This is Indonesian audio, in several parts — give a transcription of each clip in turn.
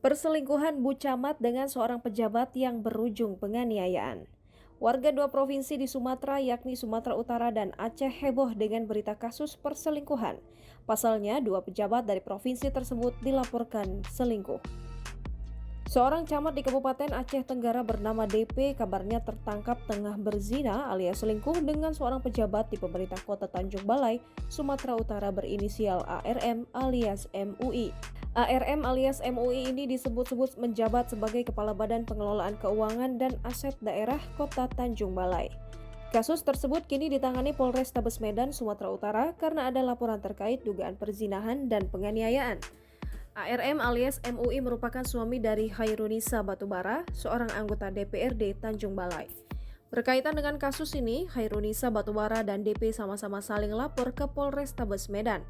Perselingkuhan Bu Camat dengan seorang pejabat yang berujung penganiayaan. Warga dua provinsi di Sumatera yakni Sumatera Utara dan Aceh heboh dengan berita kasus perselingkuhan. Pasalnya, dua pejabat dari provinsi tersebut dilaporkan selingkuh. Seorang camat di Kabupaten Aceh Tenggara bernama DP kabarnya tertangkap tengah berzina alias selingkuh dengan seorang pejabat di pemerintah kota Tanjung Balai, Sumatera Utara berinisial ARM alias MUI. ARM alias MUI ini disebut-sebut menjabat sebagai Kepala Badan Pengelolaan Keuangan dan Aset Daerah Kota Tanjung Balai. Kasus tersebut kini ditangani Polrestabes Medan, Sumatera Utara karena ada laporan terkait dugaan perzinahan dan penganiayaan. ARM alias MUI merupakan suami dari Khairunisa Batubara, seorang anggota DPRD Tanjung Balai. Berkaitan dengan kasus ini, Khairunisa Batubara dan DP sama-sama saling lapor ke Polrestabes Medan.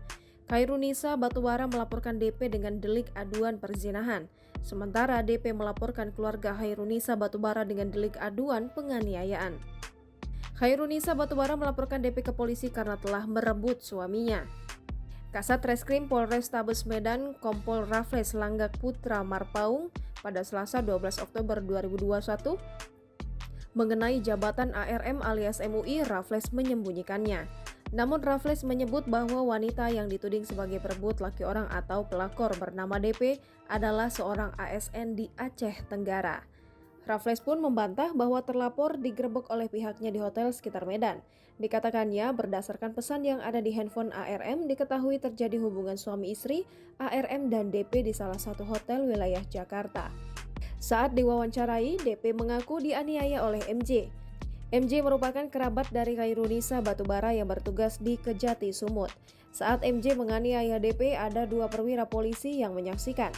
Khairunisa Batubara melaporkan DP dengan delik aduan perzinahan, sementara DP melaporkan keluarga Khairunisa Batubara dengan delik aduan penganiayaan. Khairunisa Batubara melaporkan DP ke polisi karena telah merebut suaminya. Kasat Reskrim Polrestabes Medan Kompol Rafles Langgak Putra Marpaung pada Selasa 12 Oktober 2021 mengenai jabatan ARM alias MUI, Rafles menyembunyikannya. Namun Rafles menyebut bahwa wanita yang dituding sebagai perebut laki orang atau pelakor bernama DP adalah seorang ASN di Aceh Tenggara. Rafles pun membantah bahwa terlapor digerebek oleh pihaknya di hotel sekitar Medan. Dikatakannya berdasarkan pesan yang ada di handphone ARM diketahui terjadi hubungan suami istri ARM dan DP di salah satu hotel wilayah Jakarta. Saat diwawancarai, DP mengaku dianiaya oleh MJ. MJ merupakan kerabat dari Khairunisa Batubara yang bertugas di Kejati Sumut. Saat MJ menganiaya DP, ada dua perwira polisi yang menyaksikan.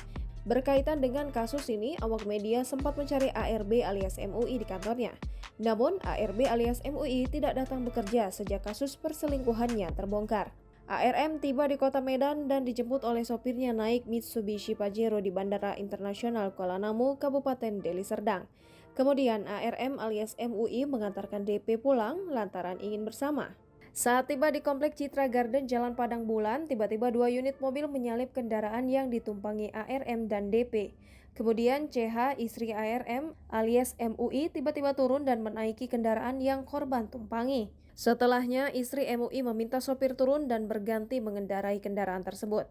Berkaitan dengan kasus ini, awak media sempat mencari ARB alias MUI di kantornya. Namun, ARB alias MUI tidak datang bekerja sejak kasus perselingkuhannya terbongkar. ARM tiba di kota Medan dan dijemput oleh sopirnya naik Mitsubishi Pajero di Bandara Internasional Kuala Namu, Kabupaten Deli Serdang. Kemudian ARM alias MUI mengantarkan DP pulang lantaran ingin bersama. Saat tiba di Komplek Citra Garden Jalan Padang Bulan, tiba-tiba dua unit mobil menyalip kendaraan yang ditumpangi ARM dan DP. Kemudian CH, istri ARM alias MUI, tiba-tiba turun dan menaiki kendaraan yang korban tumpangi. Setelahnya, istri MUI meminta sopir turun dan berganti mengendarai kendaraan tersebut.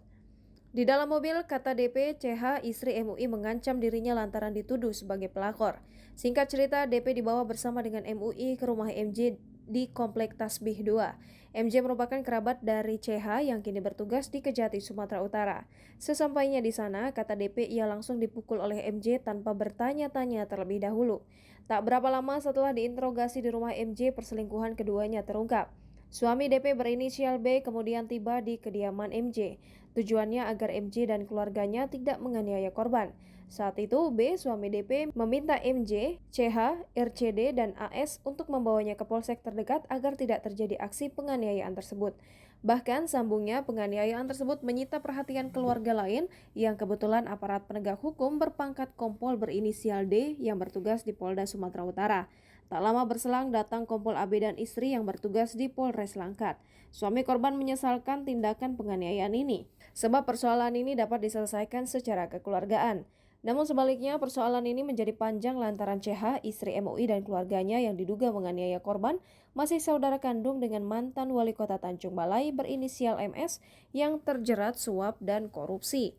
Di dalam mobil, kata DP, CH, istri MUI mengancam dirinya lantaran dituduh sebagai pelakor. Singkat cerita, DP dibawa bersama dengan MUI ke rumah MJ di Komplek Tasbih 2. MJ merupakan kerabat dari CH yang kini bertugas di Kejati, Sumatera Utara. Sesampainya di sana, kata DP, ia langsung dipukul oleh MJ tanpa bertanya-tanya terlebih dahulu. Tak berapa lama setelah diinterogasi di rumah MJ, perselingkuhan keduanya terungkap. Suami DP berinisial B kemudian tiba di kediaman MJ. Tujuannya agar MJ dan keluarganya tidak menganiaya korban. Saat itu B, suami DP, meminta MJ, CH, RCD, dan AS untuk membawanya ke polsek terdekat agar tidak terjadi aksi penganiayaan tersebut. Bahkan sambungnya, penganiayaan tersebut menyita perhatian keluarga lain yang kebetulan aparat penegak hukum berpangkat kompol berinisial D yang bertugas di Polda Sumatera Utara. Tak lama berselang datang Kompol AB dan istri yang bertugas di Polres Langkat. Suami korban menyesalkan tindakan penganiayaan ini, sebab persoalan ini dapat diselesaikan secara kekeluargaan. Namun sebaliknya, persoalan ini menjadi panjang lantaran CH, istri MUI dan keluarganya yang diduga menganiaya korban, masih saudara kandung dengan mantan wali kota Tanjung Balai berinisial MS yang terjerat suap dan korupsi.